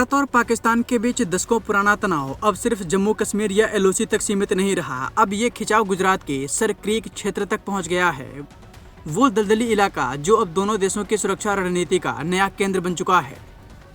भारत और पाकिस्तान के बीच दशकों पुराना तनाव अब सिर्फ जम्मू कश्मीर या एलओसी तक सीमित नहीं रहा। अब ये खिंचाव गुजरात के सर क्रीक क्षेत्र तक पहुंच गया है। वो दलदली इलाका जो अब दोनों देशों की सुरक्षा रणनीति का नया केंद्र बन चुका है।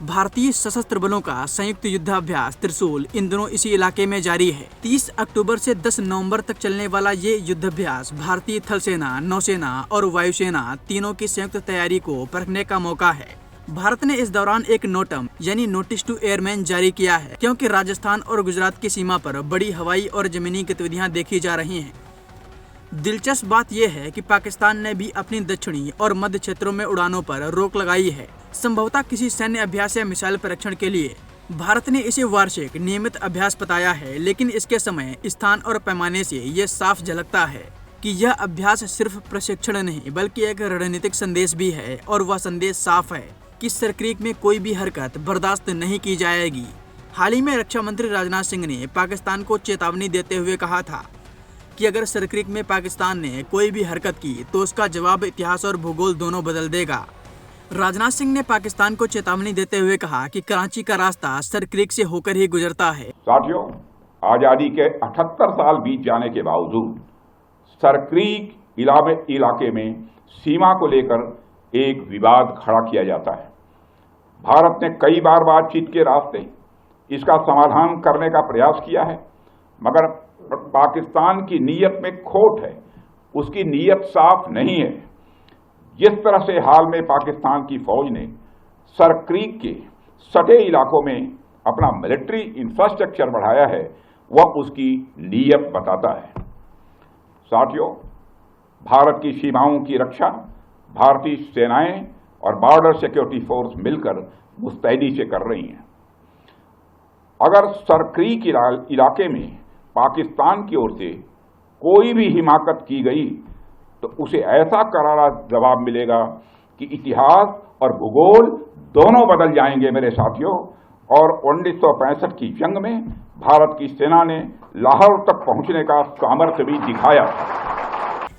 भारतीय सशस्त्र बलों का संयुक्त युद्धाभ्यास त्रिशूल इन दिनों इसी इलाके में जारी है। 30 अक्टूबर से 10 नवंबर तक चलने वाला ये युद्धाभ्यास भारतीय थल सेना, नौसेना और वायुसेना तीनों की संयुक्त तैयारी को परखने का मौका है। भारत ने इस दौरान एक नोटम यानी नोटिस टू एयरमैन जारी किया है, क्योंकि राजस्थान और गुजरात की सीमा पर बड़ी हवाई और जमीनी गतिविधियां देखी जा रही हैं। दिलचस्प बात यह है कि पाकिस्तान ने भी अपनी दक्षिणी और मध्य क्षेत्रों में उड़ानों पर रोक लगाई है, संभवतः किसी सैन्य अभ्यास या मिसाइल परीक्षण के लिए। भारत ने इसे वार्षिक नियमित अभ्यास बताया है, लेकिन इसके समय, स्थान और पैमाने से ये साफ झलकता है कि यह अभ्यास सिर्फ प्रशिक्षण नहीं बल्कि एक रणनीतिक संदेश भी है, और वह संदेश साफ है कि सर क्रीक में कोई भी हरकत बर्दाश्त नहीं की जाएगी। हाल ही में रक्षा मंत्री राजनाथ सिंह ने पाकिस्तान को चेतावनी देते हुए कहा था कि अगर सर क्रीक में पाकिस्तान ने कोई भी हरकत की तो उसका जवाब इतिहास और भूगोल दोनों बदल देगा। राजनाथ सिंह ने पाकिस्तान को चेतावनी देते हुए कहा कि कराची का रास्ता सर क्रीक से होकर ही गुजरता है। साथियों, आजादी के 78 साल बीत जाने के बावजूद सर क्रीक इलाके में सीमा को लेकर एक विवाद खड़ा किया जाता है। भारत ने कई बार बातचीत के रास्ते इसका समाधान करने का प्रयास किया है, मगर पाकिस्तान की नीयत में खोट है, उसकी नीयत साफ नहीं है। जिस तरह से हाल में पाकिस्तान की फौज ने सर क्रीक के सटे इलाकों में अपना मिलिट्री इंफ्रास्ट्रक्चर बढ़ाया है, वह उसकी नीयत बताता है। साथियों, भारत की सीमाओं की रक्षा भारतीय सेनाएं और बॉर्डर सिक्योरिटी फोर्स मिलकर मुस्तैदी से कर रही हैं। अगर सर क्रीक इलाके में पाकिस्तान की ओर से कोई भी हिमाकत की गई तो उसे ऐसा करारा जवाब मिलेगा कि इतिहास और भूगोल दोनों बदल जाएंगे मेरे साथियों। और 1965 की जंग में भारत की सेना ने लाहौर तक पहुंचने का सामर्थ्य भी दिखाया।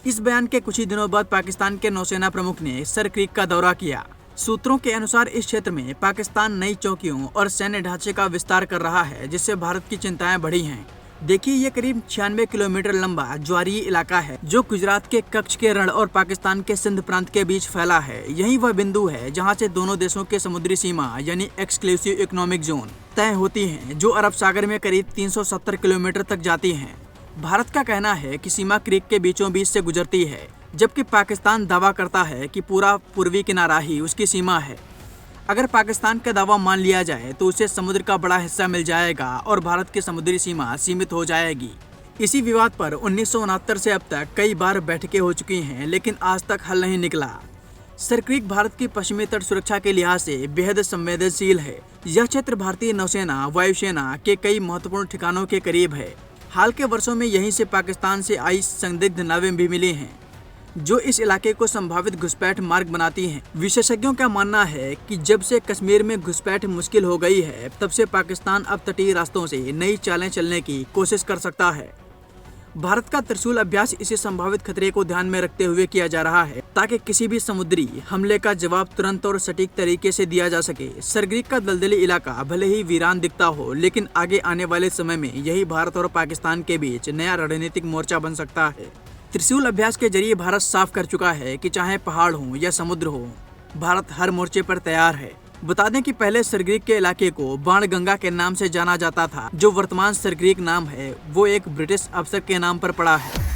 इस बयान के कुछ ही दिनों बाद पाकिस्तान के नौसेना प्रमुख ने सर क्रीक का दौरा किया। सूत्रों के अनुसार इस क्षेत्र में पाकिस्तान नई चौकियों और सैन्य ढांचे का विस्तार कर रहा है, जिससे भारत की चिंताएं बढ़ी हैं। देखिए, ये करीब 96 किलोमीटर लंबा ज्वारीय इलाका है जो गुजरात के कच्छ के रण और पाकिस्तान के सिंध प्रांत के बीच फैला है। यही वह बिंदु है जहाँ से दोनों देशों के समुद्री सीमा यानी एक्सक्लूसिव इकोनॉमिक जोन तय होती है, जो अरब सागर में करीब 370 किलोमीटर तक जाती है। भारत का कहना है कि सीमा क्रीक के बीचों बीच से गुजरती है, जबकि पाकिस्तान दावा करता है कि पूरा पूर्वी किनारा ही उसकी सीमा है। अगर पाकिस्तान का दावा मान लिया जाए तो उसे समुद्र का बड़ा हिस्सा मिल जाएगा और भारत की समुद्री सीमा सीमित हो जाएगी। इसी विवाद पर 1969 से अब तक कई बार बैठकें हो चुकी हैं, लेकिन आज तक हल नहीं निकला। सर क्रीक भारत की पश्चिमी तट सुरक्षा के लिहाज से बेहद संवेदनशील है। यह क्षेत्र भारतीय नौसेना, वायुसेना के कई महत्वपूर्ण ठिकानों के करीब है। हाल के वर्षों में यहीं से पाकिस्तान से आई संदिग्ध नावें भी मिली हैं, जो इस इलाके को संभावित घुसपैठ मार्ग बनाती हैं। विशेषज्ञों का मानना है कि जब से कश्मीर में घुसपैठ मुश्किल हो गई है, तब से पाकिस्तान अब तटीय रास्तों से नई चालें चलने की कोशिश कर सकता है। भारत का त्रिशूल अभ्यास इसी संभावित खतरे को ध्यान में रखते हुए किया जा रहा है, ताकि किसी भी समुद्री हमले का जवाब तुरंत और सटीक तरीके से दिया जा सके। सर क्रीक का दलदली इलाका भले ही वीरान दिखता हो, लेकिन आगे आने वाले समय में यही भारत और पाकिस्तान के बीच नया रणनीतिक मोर्चा बन सकता है। त्रिशूल अभ्यास के जरिए भारत साफ कर चुका है कि चाहे पहाड़ हो या समुद्र हो, भारत हर मोर्चे पर तैयार है। बता दें कि पहले सर क्रीक के इलाके को बाणगंगा के नाम से जाना जाता था। जो वर्तमान सर क्रीक नाम है, वो एक ब्रिटिश अफसर के नाम पर पड़ा है।